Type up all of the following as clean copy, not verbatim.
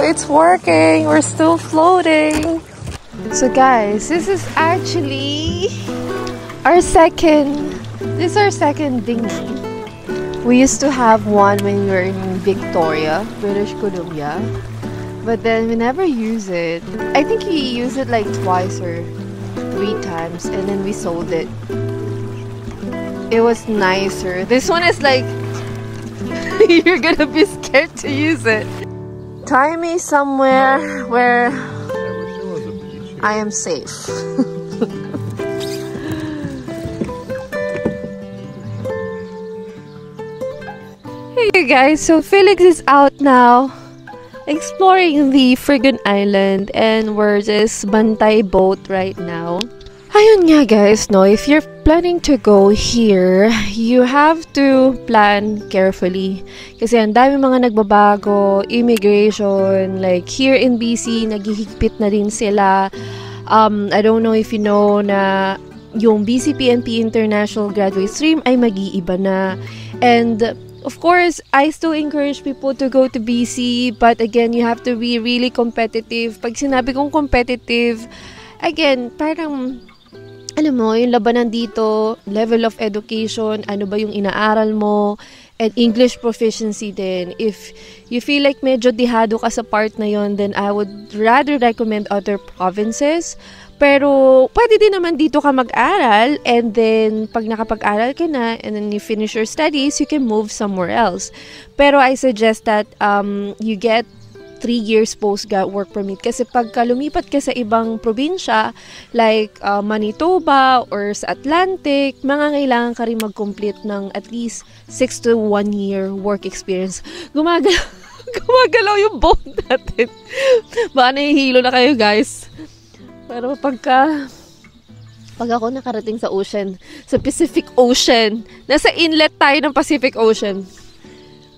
it's working. We're still floating. So guys, this is actually our second dinghy. We used to have one when we were in Victoria, British Columbia. But then we never use it. I think we used it like twice or 3 times and then we sold it. It was nicer. This one is like you're gonna be scared to use it. Tie me somewhere where I am safe. Hey you guys, so Felix is out now exploring the friggin' island and we're just bantay boat right now. Ayun nga guys, no, if you're planning to go here, you have to plan carefully. Kasi ang dami mga nagbabago, immigration, like here in BC, naghihigpit na din sila. I don't know if you know na yung BC PNP International Graduate Stream ay mag-iiba na. And of course, I still encourage people to go to BC, but again, you have to be really competitive. Pag sinabi kong competitive, again, parang alam mo, yung labanan dito, level of education, ano ba yung inaaral mo, and English proficiency din. If you feel like medyo dihado ka sa part na yon, then I would rather recommend other provinces. Pero, pwede din naman dito ka mag-aral, and then, pag nakapag-aral ka na, and then you finish your studies, you can move somewhere else. Pero, I suggest that you get 3 years post-work permit. Kasi pagka lumipat ka sa ibang probinsya, like Manitoba or sa Atlantic, mangangailangan ka rin mag-complete ng at least 6 to 1 year work experience. Gumagalaw yung boat natin. Baka nahihilo na kayo, guys. Pero pag ako nakarating sa ocean, sa Pacific Ocean, nasa inlet tayo ng Pacific Ocean.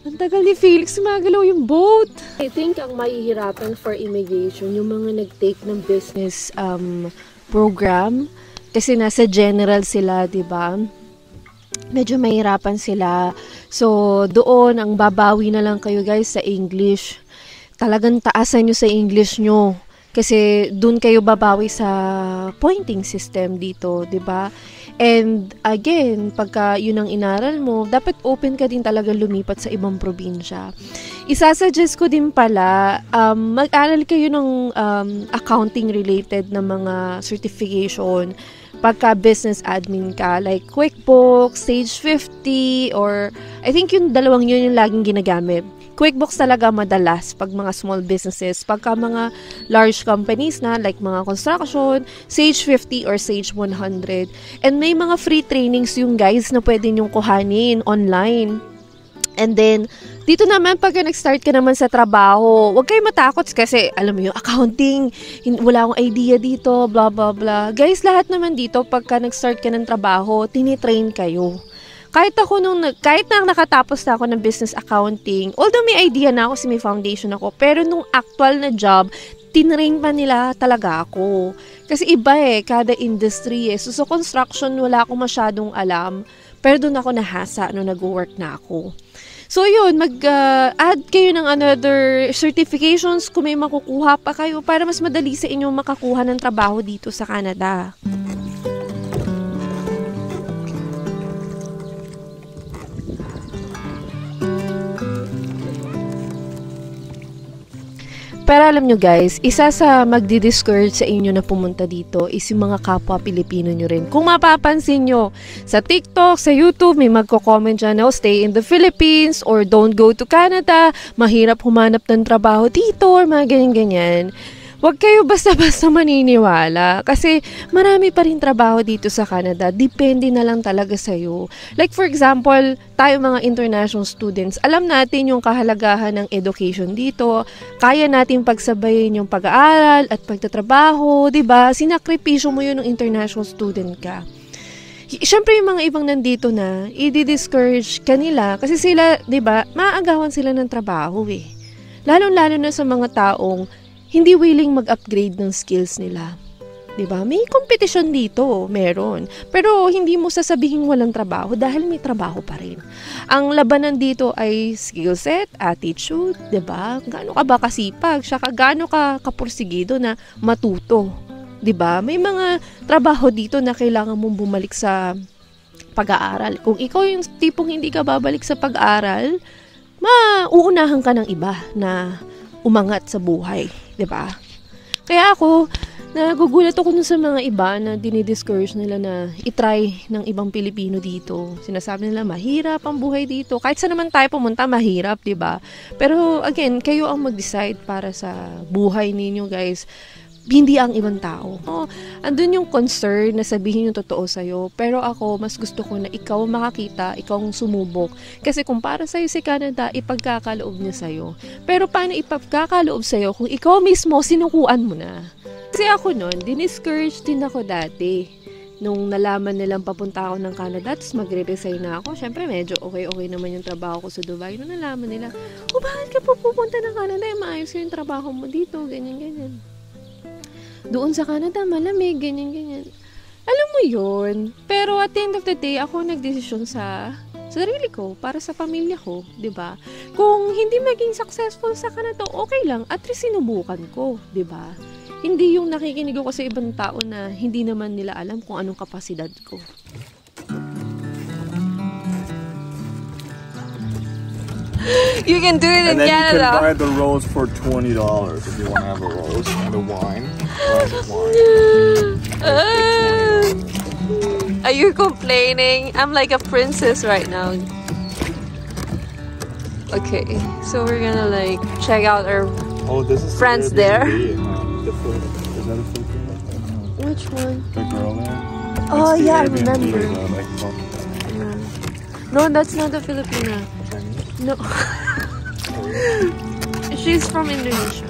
Ang tagal ni Felix, sumagalaw yung boat. I think ang mahihirapan for immigration, yung mga nag-take ng business program, kasi nasa general sila, diba? Medyo mahirapan sila. So, doon, ang babawi na lang kayo guys sa English. Talagang taasan nyo sa English nyo. Kasi doon kayo babawi sa pointing system dito, 'di ba? And again, pagka yun ang inaral mo, dapat open ka din talaga lumipat sa ibang probinsya. Isasuggest ko din pala, mag-aral kayo ng accounting related na mga certification pagka business admin ka, like QuickBooks, Sage 50, or I think yung dalawang yun yung laging ginagamit. QuickBooks talaga madalas pag mga small businesses. Pagka mga large companies na, like mga construction, Sage 50 or Sage 100. And may mga free trainings yung guys na pwede nyong kuhanin online. And then, dito naman, pagka nag-start ka naman sa trabaho, huwag kayo matakot kasi, alam mo yung accounting, wala akong idea dito, blah, blah, blah. Guys, lahat naman dito, pagka nag-start ka ng trabaho, tinitrain kayo. Kahit na nakatapos na ako ng business accounting, although may idea na ako kasi may foundation ako, pero nung actual na job, tinrain pa nila talaga ako. Kasi iba kada industry So, sa construction, wala akong masyadong alam, pero doon ako nahasa nung nag-work na ako. So, yun, mag-add kayo ng another certifications kung may makukuha pa kayo para mas madali sa inyo makakuha ng trabaho dito sa Canada. Pero alam nyo guys, isa sa magdi-discourage sa inyo na pumunta dito is yung mga kapwa Pilipino nyo rin. Kung mapapansin nyo, sa TikTok, sa YouTube, may magko-comment dyan na stay in the Philippines or don't go to Canada, mahirap humanap ng trabaho dito or mga ganyan-ganyan. Huwag kayo basta-basta maniniwala kasi marami pa rin trabaho dito sa Canada. Depende na lang talaga sa'yo. Like for example, tayo mga international students, alam natin yung kahalagahan ng education dito. Kaya natin pagsabayin yung pag-aaral at pagtatrabaho, 'di ba? Sinakripisyo mo yun ng international student ka. Siyempre yung mga ibang nandito na, i-discourage kanila kasi sila, 'di ba, maaagawan sila ng trabaho Lalo-lalo na sa mga taong hindi willing mag-upgrade ng skills nila. 'Diba? May kompetisyon dito, meron. Pero hindi mo sasabihin walang trabaho dahil may trabaho pa rin. Ang labanan dito ay skill set, attitude, 'diba? Gaano ka ba kasipag, saka gaano ka kapursigido na matuto, 'diba? May mga trabaho dito na kailangan mong bumalik sa pag-aaral. Kung ikaw yung tipong hindi ka babalik sa pag-aaral, mauunahan ka ng iba na umangat sa buhay, 'diba? Kaya ako, nagugulat ako dun sa mga iba na dinidiscourage nila na itry ng ibang Pilipino dito. Sinasabi nila mahirap ang buhay dito. Kahit saan naman tayo pumunta, mahirap, 'di ba? Pero again, kayo ang mag-decide para sa buhay ninyo, guys. Hindi ang ibang tao. Andun yung concern na sabihin yung totoo sa'yo. Pero ako, mas gusto ko na ikaw makakita, ikaw ang sumubok. Kasi kung para sa'yo si Canada, ipagkakaloob niya sa'yo. Pero paano ipagkakaloob sa'yo kung ikaw mismo sinukuan mo na? Kasi ako nun, diniscourage din ako dati. Nung nalaman nilang papunta ako ng Canada, tapos magre-resign na ako. Siyempre, medyo okay naman yung trabaho ko sa Dubai. Nung nalaman nila, bakit ka pupunta ng Canada? Maayos yung trabaho mo dito, ganyan. Doon sa Canada, malamig, ganyan. Alam mo yun. Pero at the end of the day, ako nagdesisyon sa sarili ko, para sa pamilya ko, 'di ba? Kung hindi maging successful sa Canada, okay lang. At least sinubukan ko, 'di ba? Hindi yung nakikinig ako sa ibang tao na hindi naman nila alam kung anong kapasidad ko. You can do it in Canada. And then you can buy the rose for $20 if you want to have a rose and a wine. Are you complaining? I'm like a princess right now. Okay, so we're gonna like check out our friends there. Is that a Filipino? Which one? The girl there? Oh That's yeah, I Airbnb, remember. Yeah. No, that's not a Filipina. No. She's from Indonesia.